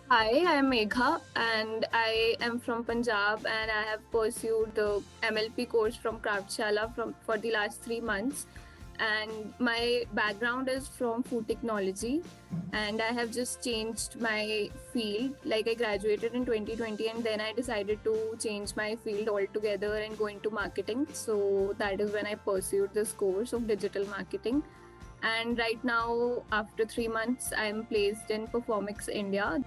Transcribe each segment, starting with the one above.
Hi, I'm Megha and I am from Punjab and I have pursued the MLP course from Craftshala for the last 3 months. And my background is from food technology and I have just changed my field. Like I graduated in 2020 and then I decided to change my field altogether and go into marketing. So that is when I pursued this course of digital marketing. And right now, after 3 months, I'm placed in Performix India.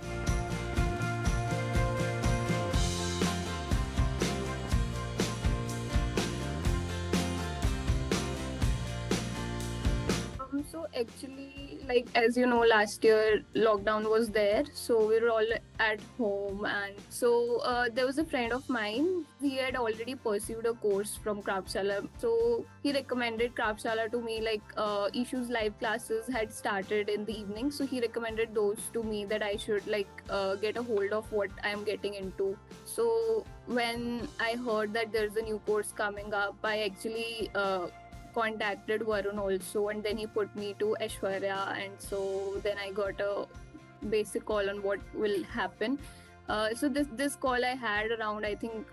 So actually, like as you know, last year lockdown was there, so we were all at home, and so there was a friend of mine. He had already pursued a course from Craftshala, so he recommended Craftshala to me. Like Issues live classes had started in the evening, so he recommended those to me that I should get a hold of what I am getting into. So when I heard that there's a new course coming up, I actually contacted Varun also, and then he put me to Aishwarya, and so then I got a basic call on what will happen. So this call I had around, I think,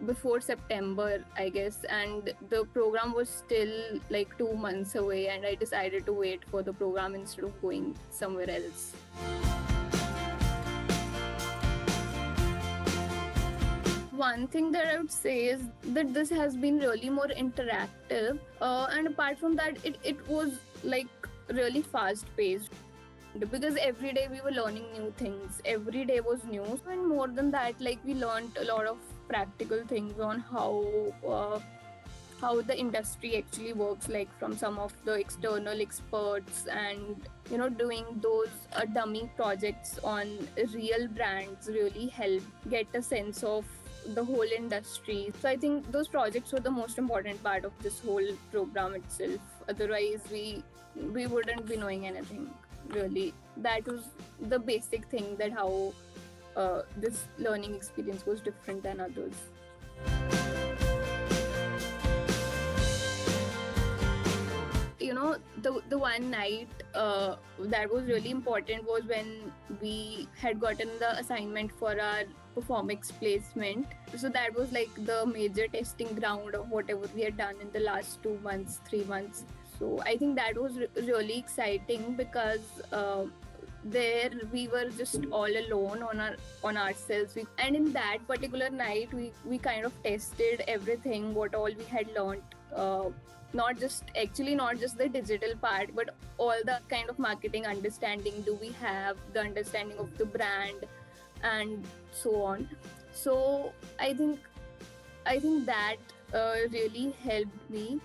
before September, I guess, and the program was still like 2 months away, and I decided to wait for the program instead of going somewhere else. One thing that I would say is that this has been really more interactive, and apart from that, it was like really fast paced because every day we were learning new things. Every day was new, and more than that, like we learned a lot of practical things on how the industry actually works, like from some of the external experts, and doing those dummy projects on real brands really help get a sense of the whole industry. So I think those projects were the most important part of this whole program itself. Otherwise we wouldn't be knowing anything really. That was the basic thing, that how this learning experience was different than others. The one night that was really important was when we had gotten the assignment for our Performix placement. So that was like the major testing ground of whatever we had done in the last 2 months, 3 months. So I think that was really exciting because there we were just all alone on ourselves. And in that particular night, we kind of tested everything, what all we had learned. Not just the digital part, but all the kind of marketing understanding do we have, the understanding of the brand, and so on. So I think that really helped me,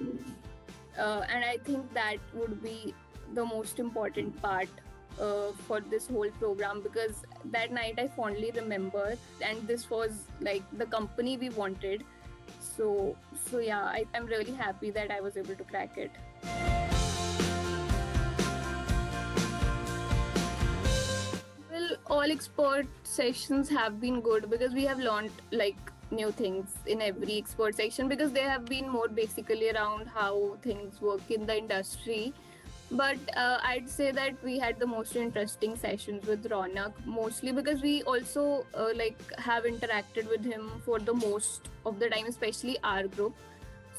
and I think that would be the most important part for this whole program, because that night I fondly remember, and this was like the company we wanted. So yeah, I'm really happy that I was able to crack it. Well, all expert sessions have been good because we have learned like new things in every expert section, because they have been more basically around how things work in the industry. But I'd say that we had the most interesting sessions with Ronak, mostly because we also have interacted with him for the most of the time, especially our group.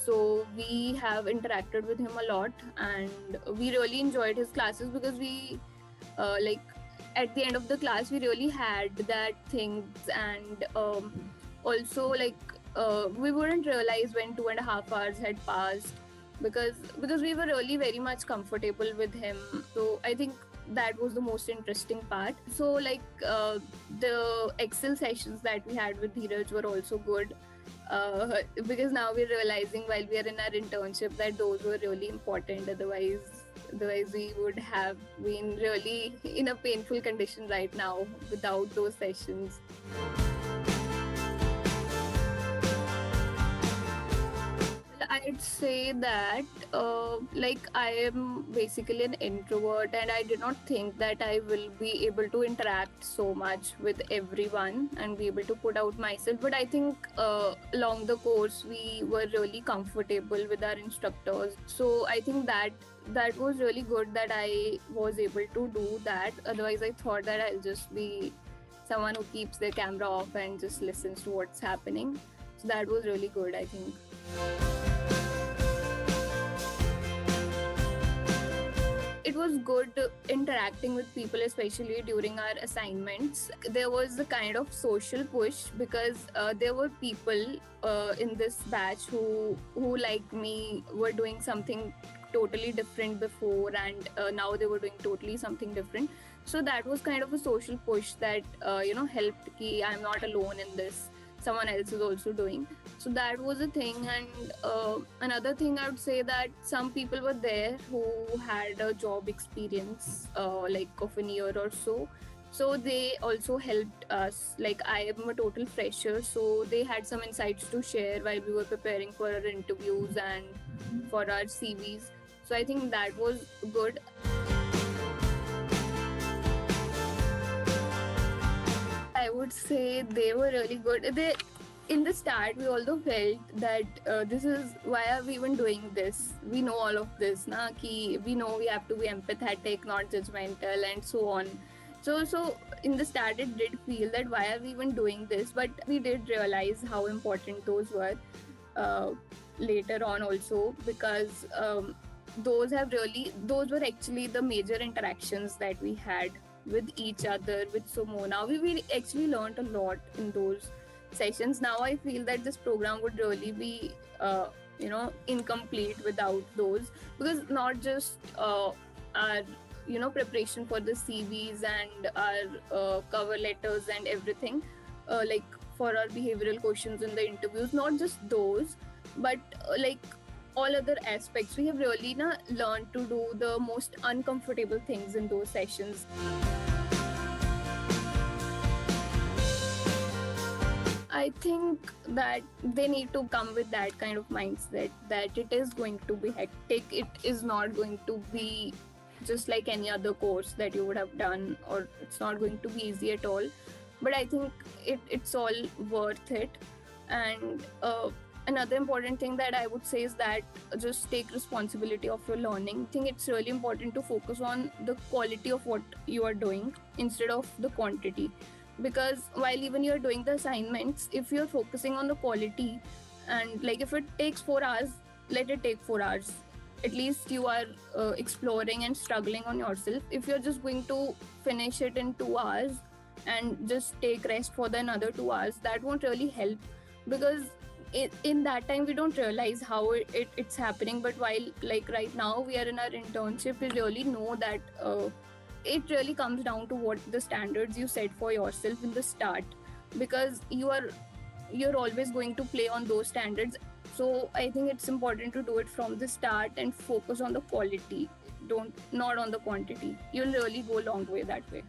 So we have interacted with him a lot, and we really enjoyed his classes because we like at the end of the class we really had that things, and also we wouldn't realize when 2.5 hours had passed, because we were really very much comfortable with him. So I think that was the most interesting part. So the Excel sessions that we had with Dheeraj were also good, because now we're realizing while we are in our internship that those were really important. Otherwise we would have been really in a painful condition right now without those sessions. I'd say that, like, I am basically an introvert, and I did not think that I will be able to interact so much with everyone and be able to put out myself. But I think along the course, we were really comfortable with our instructors. So I think that was really good that I was able to do that. Otherwise, I thought that I'll just be someone who keeps their camera off and just listens to what's happening. So that was really good, I think. It was good interacting with people, especially during our assignments. There was a kind of social push because there were people in this batch who like me were doing something totally different before, and now they were doing totally something different. So that was kind of a social push that helped ki I'm not alone in this, someone else is also doing. So that was a thing. And another thing, I would say that some people were there who had a job experience like of an year or so. So they also helped us. Like, I am a total fresher, so they had some insights to share while we were preparing for our interviews and for our CVs. So I think that was good. I would say they were really good. They, in the start, we although felt that this is why are we even doing this? We know all of this, na? Ki we know we have to be empathetic, not judgmental, and so on. So in the start, it did feel that why are we even doing this? But we did realize how important those were uh, later on also, because those were actually the major interactions that we had with each other, with Somona. We actually learned a lot in those sessions. Now I feel that this program would really be incomplete without those, because not just our preparation for the CVs and our cover letters and everything, like for our behavioral questions in the interviews, not just those, but like all other aspects, we have really learned to do the most uncomfortable things in those sessions. I think that they need to come with that kind of mindset that it is going to be hectic. It is not going to be just like any other course that you would have done, or it's not going to be easy at all. But I think it's all worth it. And another important thing that I would say is that just take responsibility of your learning. I think it's really important to focus on the quality of what you are doing instead of the quantity, because while even you're doing the assignments, if you're focusing on the quality, and like if it takes 4 hours, let it take 4 hours. At least you are exploring and struggling on yourself. If you're just going to finish it in 2 hours and just take rest for the another 2 hours, that won't really help, because in that time we don't realize how it's happening. But while, like right now, we are in our internship, we really know that it really comes down to what the standards you set for yourself in the start, because you're always going to play on those standards. So I think it's important to do it from the start and focus on the quality, don't not on the quantity. You'll really go a long way that way.